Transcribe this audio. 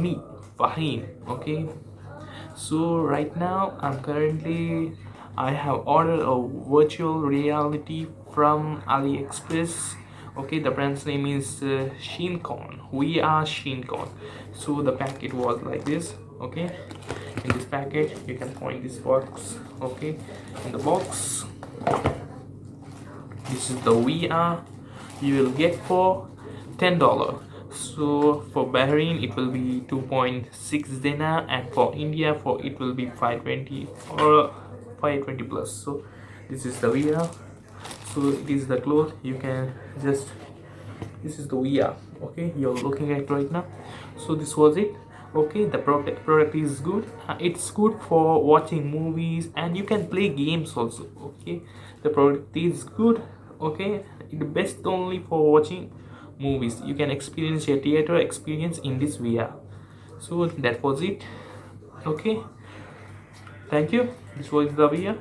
me, Fahim. Okay, so right now I have ordered a virtual reality from AliExpress. Okay, the brand's name is Shinecon VR Shinecon. So the packet was like this. Okay, in this packet you can find this box. Okay, in the box this is the VR you will get for $10. So for Bahrain it will be 2.6 dinar, and for India for it will be 520 or 520 plus. So this is the VR. So it is the cloth. You can just, this is the VR. Okay, you're looking at right now. So this was it. Okay, the product is good. It's good for watching movies, and you can play games also. Okay, the product is good. Okay, the best only for watching movies. You can experience your theater experience in this VR. So that was it. Okay, thank you. This was the VR.